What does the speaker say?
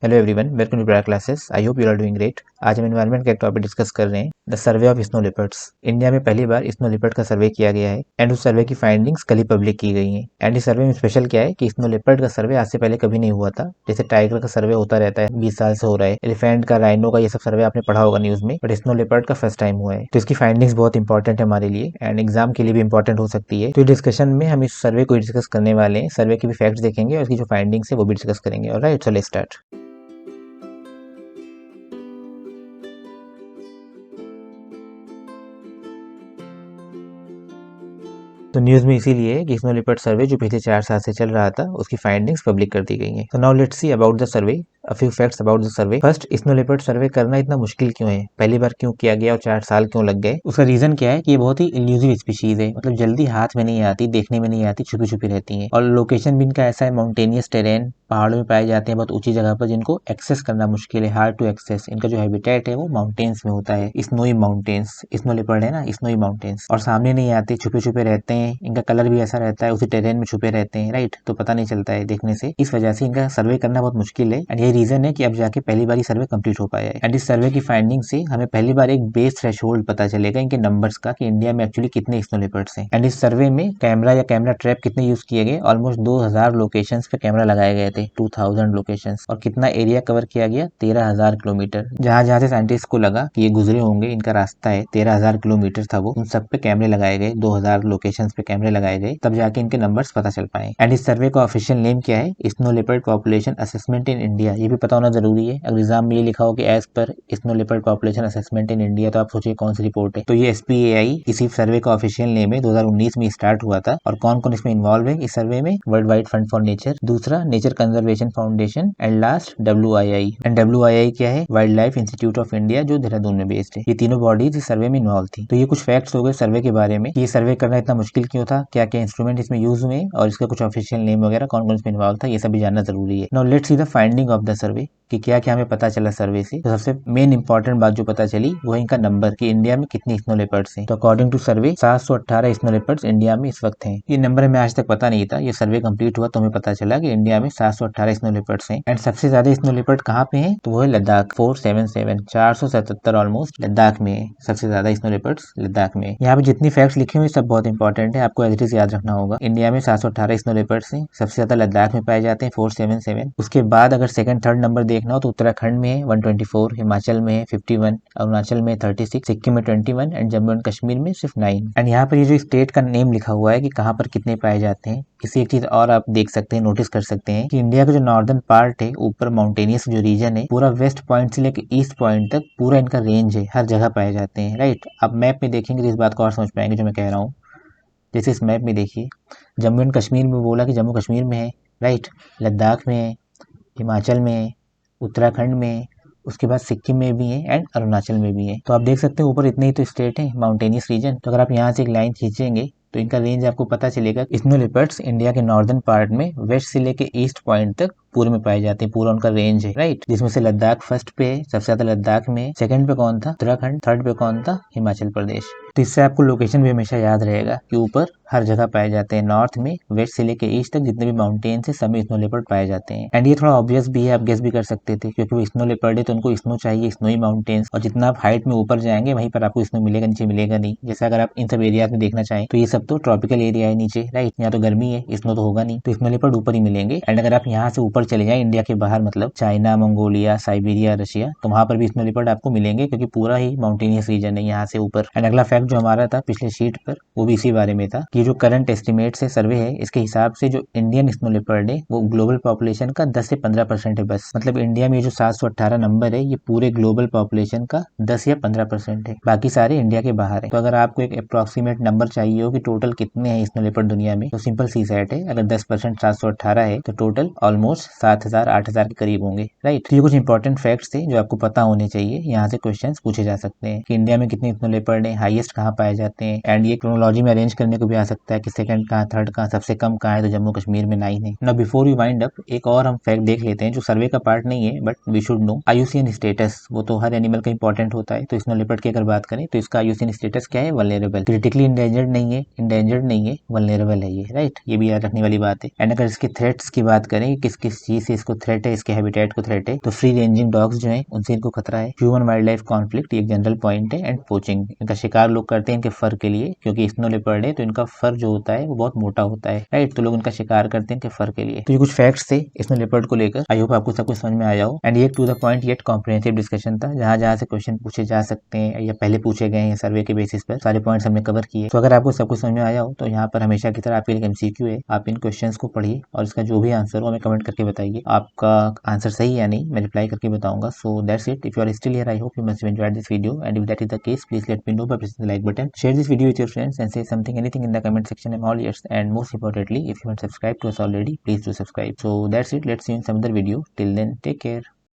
Hello everyone, welcome to Briar classes. I hope you are doing great. आज हम environment का एक topic discuss कर रहे हैं, the survey of snow leopards. India में पहली बार स्नो लिपर्ड का सर्वे किया गया है एंड उस सर्वे की फाइंडिंग्स कल ही पब्लिक की गई हैं। एंड इस सर्वे में स्पेशल क्या है कि स्नो लिपर्ड का सर्वे आज से पहले कभी नहीं हुआ था। जैसे टाइगर का सर्वे होता रहता है, 20 साल से हो रहा है, एलिफेंट का, राइनो का, ये सब सर्वे आपने पढ़ा होगा न्यूज में, बट स्नो लिपर्ड का फर्स्ट टाइम हुआ है। तो इसकी फाइंडिंग्स बहुत इंपॉर्टेंट है हमारे लिए एंड एग्जाम के लिए भी इंपॉर्टेंट हो सकती है। तो डिस्कशन में हम इस सर्वे को डिस्कस करने वाले हैं, सर्वे के भी फैक्ट्स देखेंगे और इसकी जो फाइंडिंग्स है वो भी डिस्कस करेंगे। Alright, so let's start. तो न्यूज में इसीलिए है कि स्नो लिपर्ड सर्वे जो पिछले 4 साल से चल रहा था उसकी फाइंडिंग्स पब्लिक कर दी गई हैं। तो now let's see about the survey, a few facts about the survey. First, snow leopard survey करना इतना मुश्किल क्यों है, पहली बार क्यों किया गया और 4 साल क्यों लग गए? उसका रीजन क्या है कि ये बहुत ही इल्यूसिव स्पीशीज है, मतलब जल्दी हाथ में नहीं आती, देखने में नहीं आती, छुपी छुपी रहती है। और लोकेशन भी इनका ऐसा है, माउंटेनियस टेरेन, पहाड़ों में पाए जाते हैं, बहुत ऊंची जगह पर, जिनको एक्सेस करना मुश्किल है, हार्ड टू एक्सेस। इनका जो हैबिटेट है वो माउंटेन्स में होता है, स्नोई माउंटेन्स। स्नो लिपर्ड है ना, स्नोई माउंटेन्स। और सामने नहीं आते, छुपे छुपे रहते हैं, इनका कलर भी ऐसा रहता है, उसी टेरेन में छुपे रहते हैं, राइट। तो पता नहीं चलता है देखने से, इस वजह से इनका सर्वे करना बहुत मुश्किल है। एंड ये रीजन है कि अब जाके पहली बार सर्वे कंप्लीट हो पाया है। एंड इस सर्वे की फाइंडिंग से हमें पहली बार एक बेस थ्रेशोल्ड पता चलेगा इनके नंबर्स का, कि इंडिया में एक्चुअली कितने स्नो लिपर्ड्स हैं। एंड इस सर्वे में कैमरा या कैमरा ट्रैप कितने यूज किए गए? ऑलमोस्ट 2000 लोकेशंस पे कैमरा लगाए गए थे, 2000 लोकेशंस। और कितना एरिया कवर किया गया? 13,000 किलोमीटर। जहां जहां से साइंटिस्ट को लगा कि ये गुजरे होंगे, इनका रास्ता है, 13,000 किलोमीटर था वो, उन सब पे कैमरे लगाए गए, 2000 लोकेशंस पे कैमरे लगाए गए, तब जाके इनके नंबर्स पता चल पाए। एंड इस सर्वे का ऑफिशियल नेम क्या है? Snow leopard population assessment in India. ये भी पता होना जरूरी है। अगर एग्जाम में ये लिखा हो कि एज पर snow leopard population assessment in India, तो आप सोचिए कौन सी रिपोर्ट है। तो ये SPAI इसी सर्वे का ऑफिशियल नेम है, 2019 में स्टार्ट हुआ था। और कौन कौन इसमें इन्वॉल्व है इस सर्वे में? World wide fund for nature, दूसरा nature conservation foundation, and last WII। And WII क्या है? Wild life institute of India, जो देहरादून में बेस्ड है। ये तीनों बॉडीज इस सर्वे में इन्वॉल्व थी। तो ये कुछ फैक्ट्स हो गए सर्वे के बारे में, कि ये सर्वे करना इतना मुश्किल क्यों था, क्या क्या इंस्ट्रूमेंट इसमें यूज हुए, और इसका कुछ ऑफिशियल नेम वगैरह, कौन कौन इसमें इन्वॉल्व था, ये सब भी जानना जरूरी है। Now let's see the finding of the survey, कि क्या क्या हमें पता चला सर्वे से। तो सबसे मेन इंपॉर्टेंट बात जो पता चली वो है इनका नंबर, कि इंडिया में कितने स्नो लेपर्ड्स हैं। तो according to survey 718 snow leopards India में इस वक्त हैं। ये नंबर हमें आज तक पता नहीं था, ये सर्वे कंप्लीट हुआ तो हमें पता चला कि इंडिया में 718 स्नो लेपर्ड्स हैं। एंड सबसे ज्यादा स्नो लेपर्ड कहाँ पे हैं? तो वो है लद्दाख, 477, 477 ऑलमोस्ट लद्दाख में है। सबसे ज्यादा स्नो लेपर्ड्स लद्दाख में। यहाँ पे जितनी फैक्ट्स लिखे हुए सब बहुत इंपॉर्टेंट है, आपको एज इट इज याद रखना होगा। इंडिया में 718 स्नो लेपर्ड्स हैं, सबसे ज्यादा लद्दाख में पाए जाते हैं, 477। उसके बाद अगर सेकंड थर्ड नंबर देखना हो तो उत्तराखंड में है 124, हिमाचल में है 51, अरुणाचल में 36, सिक्किम में 21, एंड जम्मू एंड कश्मीर में सिर्फ 9। एंड यहाँ पर ये जो स्टेट का नेम लिखा हुआ है कि कहाँ पर कितने पाए जाते हैं, इसी एक चीज और आप देख सकते हैं, नोटिस कर सकते हैं, कि इंडिया का जो नॉर्दर्न पार्ट है, ऊपर माउंटेनियस जो रीजन है, पूरा वेस्ट पॉइंट से लेकर ईस्ट पॉइंट तक पूरा इनका रेंज है, हर जगह पाए जाते हैं, राइट। आप मैप में देखेंगे तो इस बात को और समझ पाएंगे जो मैं कह रहा हूँ। जैसे इस मैप में देखिए, जम्मू एंड कश्मीर में बोला कि जम्मू कश्मीर में है, राइट। लद्दाख में है, हिमाचल में है, उत्तराखंड में है, उसके बाद सिक्किम में भी है, एंड अरुणाचल में भी है। तो आप देख सकते हैं ऊपर इतने ही तो स्टेट है, माउंटेनियस रीजन। तो अगर आप यहाँ से एक लाइन खींचेंगे तो इनका रेंज आपको पता चलेगा। स्नो लिपर्ड्स इंडिया के नॉर्दर्न पार्ट में वेस्ट से लेके ईस्ट पॉइंट तक पूरे में पाए जाते हैं, पूरा उनका रेंज है, राइट। जिसमें से लद्दाख फर्स्ट पे है, सबसे ज्यादा लद्दाख में। सेकंड पे कौन था? उत्तराखंड। थर्ड पे कौन था? हिमाचल प्रदेश। तो इससे आपको लोकेशन भी हमेशा याद रहेगा कि ऊपर हर जगह पाए जाते हैं, नॉर्थ में, वेस्ट से लेके ईस्ट तक जितने भी माउंटेन्स है सब में स्नो लेपर्ड पाए जाते हैं। एंड ये थोड़ा ऑब्वियस भी है, आप गेस भी कर सकते थे, क्योंकि वो स्नो लेपर्ड है तो उनको स्नो चाहिए, स्नोई माउंटेन्स। और जितना आप हाइट में ऊपर जाएंगे वहीं पर आपको स्नो मिलेगा, नीचे मिलेगा नहीं। जैसे अगर आप इन सब एरियाज में देखना चाहें तो ये सब तो ट्रॉपिकल एरिया है नीचे, राइट। यहाँ तो गर्मी है, स्नो तो होगा नहीं, तो स्नो लेपर्ड ऊपर ही मिलेंगे। एंड अगर आप यहाँ से ऊपर चले जाए इंडिया के बाहर, मतलब चाइना, मंगोलिया, साइबेरिया, रशिया, तो वहां पर भी स्नो लेपर्ड आपको मिलेंगे, क्योंकि पूरा ही माउंटेनियस रीजन है यहाँ से ऊपर। एंड अगला फैक्ट जो हमारा था पिछले शीट पर, वो भी इसी बारे में था, कि जो करंट एस्टिमेट से सर्वे है, इसके हिसाब से जो इंडियन स्नो लेपर्ड है वो ग्लोबल पॉपुलेशन का 10 से 15% है बस। मतलब इंडिया में जो 718 नंबर है, ये पूरे ग्लोबल पॉपुलेशन का 10 या 15% है, बाकी सारे इंडिया के बाहर है। तो अगर आपको एक अप्रोक्सीमेट नंबर चाहिए हो कि टोटल कितने हैं स्नो लेपर्ड दुनिया में, तो सिंपल सी सेट है, अगर 10% 718 है तो टोटल ऑलमोस्ट 7,000 8,000 के करीब होंगे, राइट। तो ये कुछ इंपॉर्टेंट फैक्ट्स थे जो आपको पता होने चाहिए, यहाँ से क्वेश्चन पूछे जा सकते हैं, कि इंडिया में कितने स्नो लेपर्ड है, हाईएस्ट कहाँ पाए जाते हैं। एंड ये क्रोनोलॉजी में अरेंज करने को भी आ सकता है कि सेकंड कहाँ, थर्ड कहाँ, सबसे कम कहाँ है, तो जम्मू कश्मीर में 9 है। Now before you wind up, एक और हम फैक्ट देख लेते हैं जो सर्वे का पार्ट नहीं है, but we should know. IUCN status, वो तो हर एनिमल का इंपॉर्टेंट होता है, तो स्नो लेपर्ड की अगर बात करें तो इसका IUCN स्टेटस क्या है? वल्नरेबल, क्रिटिकली इंडेंजर्ड नहीं है, इंडेंजर्ड नहीं है, वल्नरेबल है ये, राइट। ये भी याद रखने वाली बात है। एंड अगर इसके थ्रेट्स की बात करें, किस किस चीज से इसको थ्रेट है, इसके हैबिटेट को थ्रेट है, तो फ्री रेंजिंग डॉग्स जो है उनसे इनको खतरा है। ह्यूमन वाइल्ड लाइफ कॉन्फ्लिक्ट एक जनरल पॉइंट है। एंड पोचिंग, इनका शिकार लोग करते हैं इनके फर के लिए, क्योंकि स्नो लेपर्ड है तो इनका फर जो होता है वो बहुत मोटा होता है, राइट। तो लोग इनका शिकार करते हैं इनके फर के लिए। तो ये कुछ फैक्ट्स थे स्नो लेपर्ड को लेकर। आई होप आपको सब कुछ समझ में आया हो। एंड ये to the point yet comprehensive discussion था, जहां जहां से क्वेश्चन पूछे जा सकते हैं या पहले पूछे गए हैं सर्वे के बेसिस पर, सारे पॉइंट्स हमने कवर किए। तो अगर आपको सब कुछ समझ में आया हो तो यहाँ पर हमेशा की तरह आपके लिए एमसीक्यू है। आप इन क्वेश्चंस को पढ़िए और इसका जो भी आंसर हो हमें कमेंट करके बताइए। आपका आंसर सही है या नहीं, मैं रिप्लाई करके बताऊंगा। So that's it. If you are still here, I hope you must have enjoyed this video, and if that is the case, please let me know by pressing the like button. Share this video with your friends and say something, anything in the comment section. I'm all ears. And most importantly, if you haven't subscribed to us already, please do subscribe. So that's it. Let's see you in some other video. Till then, take care.